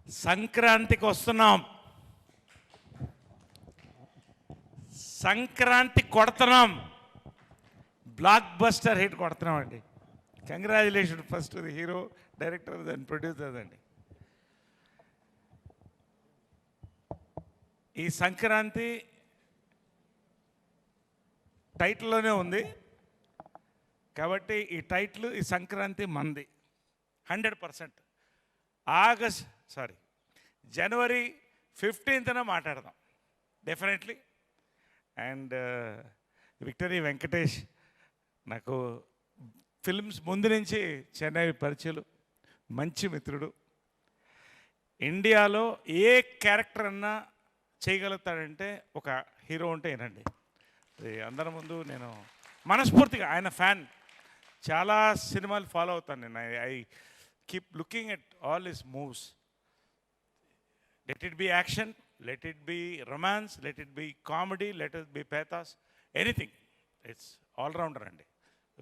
సంక్రాంతికి వస్తున్నాం. సంక్రాంతి కొడుతున్నాం. బ్లాక్ బస్టర్ హిట్ కొడుతున్నాం అండి. Congratulation first the hero, director and producers అండి. ఈ సంక్రాంతి టైటిల్లోనే ఉంది కాబట్టి ఈ టైటిల్ ఈ సంక్రాంతి మంది 100%. జనవరి 15న మాట్లాడదాం డెఫినెట్లీ. అండ్ విక్టరీ వెంకటేష్ నాకు ఫిల్మ్స్ ముందు నుంచి చెన్నై పరిచయలు, మంచి మిత్రుడు. ఇండియాలో ఏ క్యారెక్టర్ అన్నా చేయగలుగుతాడంటే ఒక హీరో ఉంటే ఏనండి. అందరి ముందు నేను మనస్ఫూర్తిగా ఆయన ఫ్యాన్. చాలా సినిమాలు ఫాలో అవుతాను నేను. I keep looking at all his moves. Let it be action, let it be romance, let it be comedy, let it be pathos, anything. It's all rounder అండి.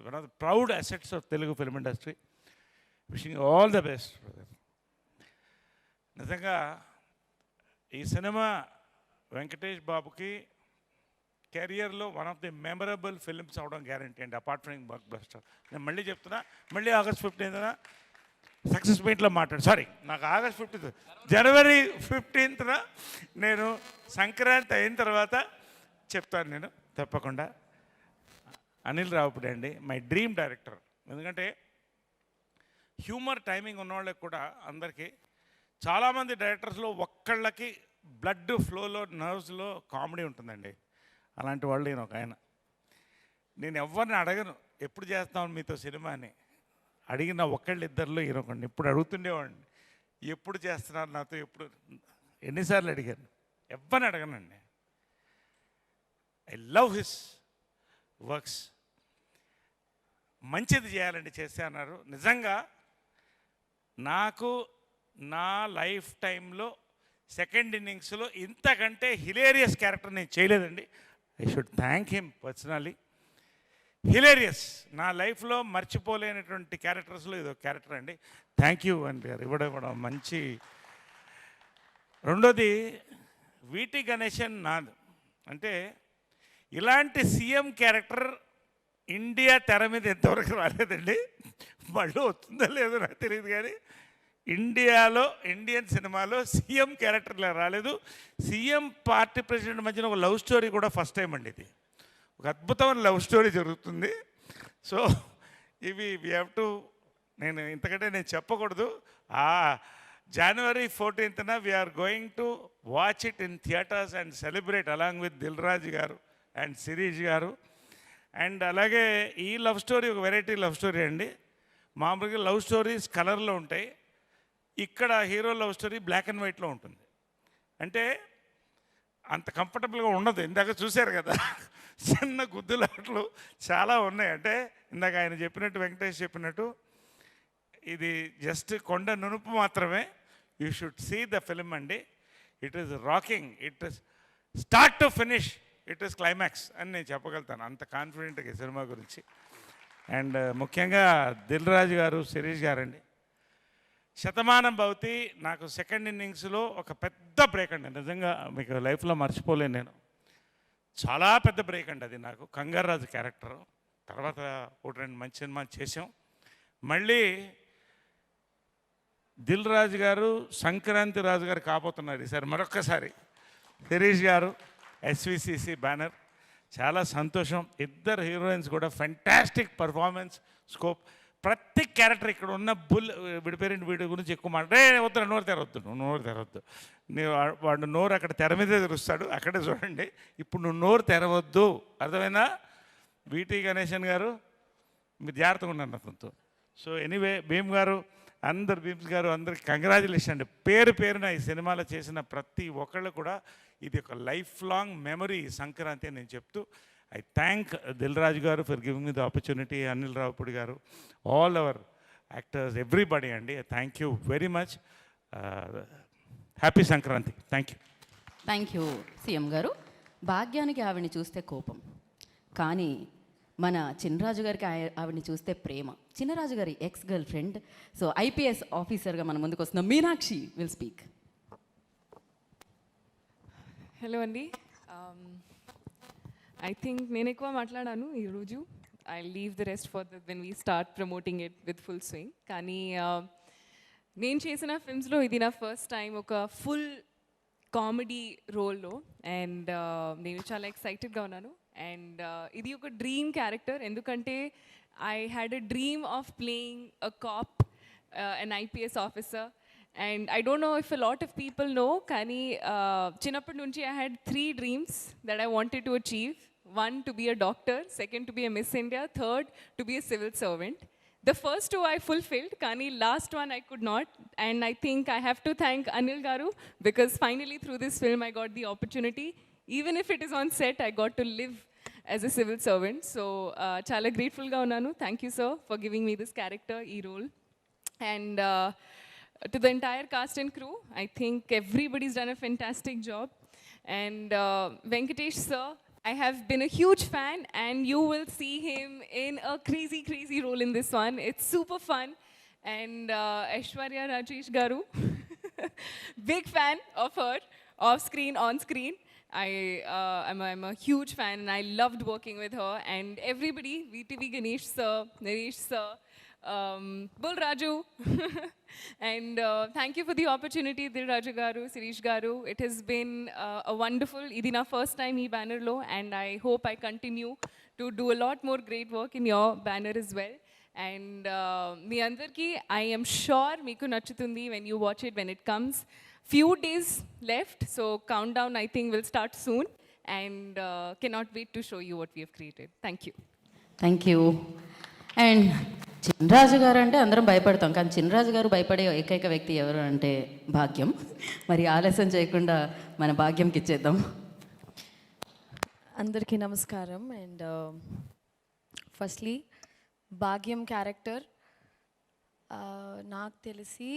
One of the proud assets of Telugu film industry. Wishing all the best. నిజంగా ఈ cinema Venkatesh బాబుకి కెరియర్లో one of the memorable films అవడం guarantee అండి, apart from blockbuster. నేను మళ్ళీ చెప్తున్నా, మళ్ళీ ఆగస్ట్ 15న సక్సెస్ మీట్లో నాకు ఆగస్ట్ 15th, జనవరి 15న నేను సంక్రాంతి అయిన తర్వాత చెప్తాను నేను తప్పకుండా. అనిల్ రావుపూడి అండి, మై డ్రీమ్ డైరెక్టర్. ఎందుకంటే హ్యూమర్ టైమింగ్ ఉన్నవాళ్ళకి కూడా అందరికీ, చాలామంది డైరెక్టర్స్లో ఒక్కళ్ళకి బ్లడ్ ఫ్లోలో, నర్వ్స్లో కామెడీ ఉంటుందండి. అలాంటి వాళ్ళు నేను ఒక ఆయన. నేను ఎవరిని అడగను ఎప్పుడు చేస్తాను మీతో సినిమా అని. అడిగిన ఒక్కళ్ళిద్దరిలో ఈయనొకండి. ఇప్పుడు అడుగుతుండేవాడిని ఎప్పుడు చేస్తున్నారు నాతో, ఎప్పుడు, ఎన్నిసార్లు అడిగాను. ఎవరిని అడగనండి. I love his works. మంచిది చేయాలండి చేస్తే అన్నారు. నిజంగా నాకు నా లైఫ్ టైంలో సెకండ్ ఇన్నింగ్స్లో ఇంతకంటే హిలేరియస్ క్యారెక్టర్ నేను చేయలేదండి. I should thank him personally. Hilarious, నా లైఫ్లో మర్చిపోలేనటువంటి క్యారెక్టర్స్లో ఇదో క్యారెక్టర్ అండి. థ్యాంక్ యూ అండి గారు, ఇవ్వడం మంచి. రెండోది వీటి గణేశన్ నాథ్. అంటే ఇలాంటి సీఎం క్యారెక్టర్ ఇండియా తెర మీద ఎంతవరకు రాలేదండి. మళ్ళీ వస్తుందో లేదో నాకు తెలియదు, కానీ ఇండియాలో ఇండియన్ సినిమాలో సీఎం క్యారెక్టర్లా రాలేదు. సీఎం పార్టీ ప్రెసిడెంట్ మధ్యన ఒక లవ్ స్టోరీ కూడా ఫస్ట్ టైం అండి. ఇది ఒక అద్భుతమైన లవ్ స్టోరీ జరుగుతుంది. సో ఇవి వీ హ్యావ్ టు, నేను ఇంతకంటే నేను చెప్పకూడదు. జనవరి 14న we are going to watch it in theatres and celebrate along with Dil Raju garu and Shirish garu. And అలాగే ఈ లవ్ స్టోరీ ఒక వెరైటీ లవ్ స్టోరీ అండి. మామూలుగా లవ్ స్టోరీస్ కలర్లో ఉంటాయి, ఇక్కడ hero love story black and వైట్లో ఉంటుంది. అంటే అంత కంఫర్టబుల్గా ఉండదు. ఇందాక చూశారు కదా, చిన్న గుద్దులాట్లు చాలా ఉన్నాయి. అంటే ఇందాక ఆయన చెప్పినట్టు, వెంకటేష్ చెప్పినట్టు, ఇది జస్ట్ కొండ నునుపు మాత్రమే. You should see the film అండి. It is rocking. It is start to finish, it is climax అని నేను చెప్పగలుగుతాను, అంత కాన్ఫిడెంట్గా ఈ సినిమా గురించి. అండ్ ముఖ్యంగా దిల్ రాజు గారు, శిరీష్ గారండి. శతమానం భవతి నాకు సెకండ్ ఇన్నింగ్స్లో ఒక పెద్ద బ్రేక్ అండి. నిజంగా మీకు లైఫ్లో మర్చిపోలేను నేను. చాలా పెద్ద బ్రేక్ అండి అది నాకు. కంగారాజు క్యారెక్టరు తర్వాత ఒకటి రెండు మంచి సినిమాలు చేసాం. మళ్ళీ దిల్ రాజు గారు సంక్రాంతి రాజు గారు కాబోతున్నారు ఈసారి మరొక్కసారి. శిరీష్ గారు ఎస్విసిసి బ్యానర్. చాలా సంతోషం. ఇద్దరు హీరోయిన్స్ కూడా ఫెంటాస్టిక్ పర్ఫార్మెన్స్, స్కోప్. ప్రతి క్యారెక్టర్ ఇక్కడ ఉన్న విడిపోయిన వీడి గురించి ఎక్కువ వద్దు, నోరు తెరవద్దు. వాడు నోరు అక్కడ తెర మీదే తెరుస్తాడు, అక్కడే చూడండి. ఇప్పుడు నువ్వు నోరు తెరవద్దు, అర్థమైనా? వీటి గణేశన్ గారు మీరు జాగ్రత్తగా ఉన్నారు అతనితో. సో ఎనీవే, భీమ్ గారు, భీమ్స్ గారు, అందరికి కంగ్రాచులేషన్ అండి. పేరున ఈ సినిమాలో చేసిన ప్రతి ఒక్కళ్ళు కూడా ఇది ఒక లైఫ్ లాంగ్ మెమరీ సంక్రాంతి అని నేను చెప్తూ, I thank Dil Raj garu for giving me the opportunity, Anil Ravapudi garu, all our actors, everybody, Andy. Thank you very much. Happy Sankranti. Thank you. Thank you, CM garu. భాగ్యానికి ఆవిని చూస్తే కోపం, కానీ మన చినరాజు గారికి ఆవిడని చూస్తే ప్రేమ. చినరాజు గారి ex girl friend, so IPS ఆఫీసర్గా మన ముందుకు వస్తున్న మీనాక్షి విల్ స్పీక్. హలో అండి. ఐ థింక్ నేను ఎక్కువ మాట్లాడాను ఈరోజు. I leave the rest for when we start promoting it with full swing. కానీ నేను చేసిన ఫిల్మ్స్లో ఇది నా ఫస్ట్ టైం ఒక ఫుల్ కామెడీ రోల్లో, అండ్ నేను చాలా ఎక్సైటెడ్గా ఉన్నాను. అండ్ ఇది ఒక డ్రీమ్ క్యారెక్టర్, ఎందుకంటే I had a dream of playing a cap, an IPS officer. And I don't know if a lot of people know, కానీ చిన్నప్పటి నుంచి I had 3 dreams that I wanted to achieve. One, to be a doctor. Second, to be a Miss India. Third, to be a civil servant. The first 2 I fulfilled, కానీ last one I could not. And I think I have to thank Anil Garu, because finally through this film I got the opportunity. Even if it is on set, I got to live as a civil servant. So చాలా gratefulగా ఉన్నాను. Thank you, sir, for giving me this character, ఈ role. And to the entire cast and crew, I think everybody's done a fantastic job. And Venkatesh sir, I have been a huge fan, and you will see him in a crazy role in this one. It's super fun. And Aishwarya Rajesh Garu, big fan of her, off screen, on screen. I'm a huge fan, and I loved working with her. And everybody, VTV Ganesh sir, Naresh sir, Bull Raju, and thank you for the opportunity, Dil Raju Garu, Sirish Garu. It has been a wonderful, idi na first time ee banner lo, and I hope I continue to do a lot more great work in your banner as well. And మీ అందరికీ I am sure మీకు నచ్చుతుంది when you watch it, when it comes. Few days left, so countdown I think will start soon, and cannot wait to show you what we have created. Thank you. Thank you. And Chinaraju గారు అంటే అందరం భయపడతాం, కానీ చినరాజు గారు భయపడే ఏకైక వ్యక్తి ఎవరు అంటే భాగ్యం. మరి ఆలస్యం చేయకుండా మన భాగ్యంకి ఇచ్చేద్దాం. అందరికీ నమస్కారం. అండ్ ఫస్ట్లీ భాగ్యం క్యారెక్టర్ నాకు తెలిసి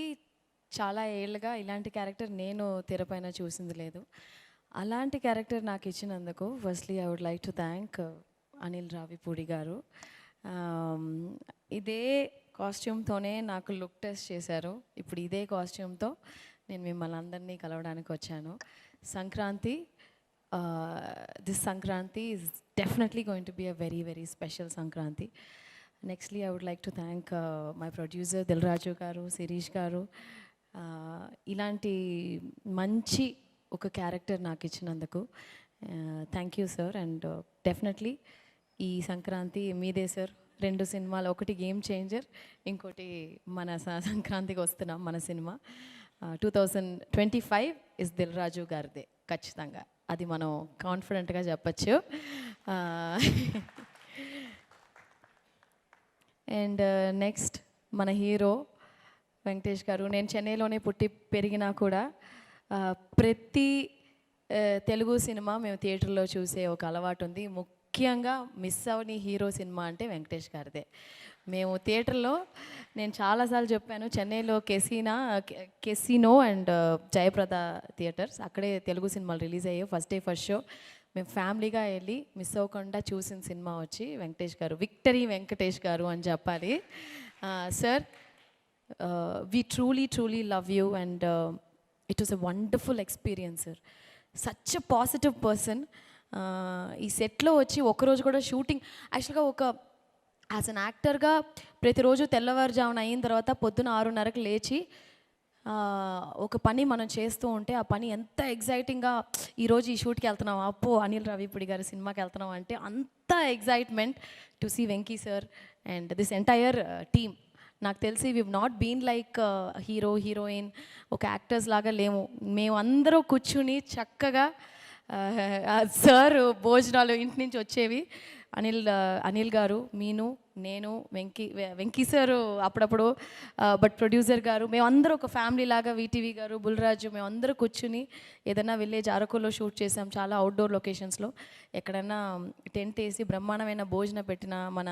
చాలా ఏళ్ళుగా ఇలాంటి క్యారెక్టర్ నేను తెరపైన చూసింది లేదు. అలాంటి క్యారెక్టర్ నాకు ఇచ్చినందుకు firstly I would like to thank Anil Ravipudi garu. ఇదే కాస్ట్యూమ్తోనే నాకు లుక్ టెస్ట్ చేశారు. ఇప్పుడు ఇదే కాస్ట్యూమ్తో నేను మిమ్మల్ని అందరినీ కలవడానికి వచ్చాను. Sankranti, this Sankranti is definitely going to be a very special Sankranti. Nextly I would like to thank my producer Dil Raju garu, Shirish garu. ఇలాంటి మంచి ఒక క్యారెక్టర్ నాకు ఇచ్చినందుకు thank you sir. And definitely ఈ సంక్రాంతి మీదే సార్. 2 సినిమాలు, ఒకటి గేమ్ చేంజర్, ఇంకోటి మన సంక్రాంతికి వస్తున్నాం మన సినిమా. 2025 ఇస్ దిల్ రాజు గారిదే ఖచ్చితంగా, అది మనం కాన్ఫిడెంట్గా చెప్పచ్చు. అండ్ నెక్స్ట్ మన హీరో వెంకటేష్ గారు. నేను చెన్నైలోనే పుట్టి పెరిగినా కూడా ప్రతి తెలుగు సినిమా మేము థియేటర్లో చూసే ఒక అలవాటు ఉంది. ముఖ్యంగా మిస్ అవని హీరో సినిమా అంటే వెంకటేష్ గారిదే. మేము థియేటర్లో, నేను చాలాసార్లు చెప్పాను, చెన్నైలో కెసినో అండ్ జయప్రద థియేటర్స్, అక్కడే తెలుగు సినిమాలు రిలీజ్ అయ్యాయి. ఫస్ట్ డే ఫస్ట్ షో మేము ఫ్యామిలీగా వెళ్ళి మిస్ అవ్వకుండా చూసిన సినిమా వచ్చి వెంకటేష్ గారు, విక్టరీ వెంకటేష్ గారు అని చెప్పాలి. Sir, we truly love you, and it was a wonderful experience sir. Such a positive person. ఈ సెట్లో వచ్చి ఒకరోజు కూడా షూటింగ్, యాక్చువల్గా ఒక యాజ్ అన్ యాక్టర్గా ప్రతిరోజు తెల్లవారుజామున అయిన తర్వాత పొద్దున 6:30కి లేచి ఒక పని మనం చేస్తూ ఉంటే ఆ పని ఎంత ఎగ్జైటింగ్గా, ఈరోజు ఈ షూట్కి వెళ్తున్నాం, అప్పో అనిల్ రావిపూడి గారి సినిమాకి వెళ్తున్నాం అంటే అంత excitement to see Venky sir and this entire team. నాకు తెలిసి we not been like hero heroine, ఒక యాక్టర్స్ లాగా లేము. మేమందరూ కూర్చుని చక్కగా సార్ భోజనాలు ఇంటి నుంచి వచ్చేవి. అనిల్ గారు, నేను వెంకీ సారు అప్పుడప్పుడు, బట్ ప్రొడ్యూసర్ గారు, మేమందరూ ఒక ఫ్యామిలీ లాగా, వీటీవీ గారు, బుల్రాజు, మేమందరూ కూర్చుని ఏదైనా విలేజ్ అరకులో షూట్ చేసాం, చాలా అవుట్డోర్ లొకేషన్స్లో. ఎక్కడైనా టెంట్ వేసి బ్రహ్మాండమైన భోజనం పెట్టిన మన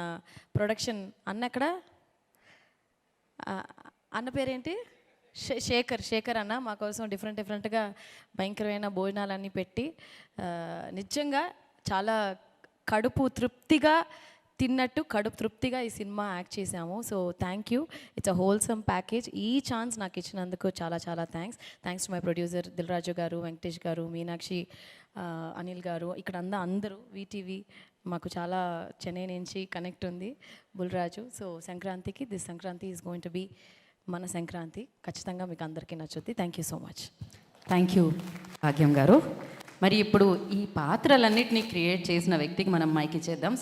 ప్రొడక్షన్ అన్న అన్న పేరేంటి, శేఖర్ అన్న మా కోసం డిఫరెంట్గా భయంకరమైన భోజనాలన్నీ పెట్టి నిజంగా చాలా కడుపు తృప్తిగా తిన్నట్టు కడుపు తృప్తిగా ఈ సినిమా యాక్ట్ చేశాము. So thank you, it's a wholesome package. ఈ ఛాన్స్ నాకు ఇచ్చినందుకు చాలా చాలా thanks to my producer Dil Raju గారు, వెంకటేష్ గారు, మీనాక్షి, అనిల్ గారు, ఇక్కడ అందరూ వీటీవీ మాకు చాలా చెన్నై నుంచి కనెక్ట్ ఉంది, బుల్రాజు. సో సంక్రాంతికి this Sankranti is going to be మన సంక్రాంతి. ఖచ్చితంగా మీకు అందరికీ నచ్చుద్ది. Thank you so much. Thank you Bhagyam garu. మరి ఇప్పుడు ఈ పాత్రలన్నిటినీ క్రియేట్ చేసిన వ్యక్తికి మనం మైక్ ఇచ్చేద్దాం.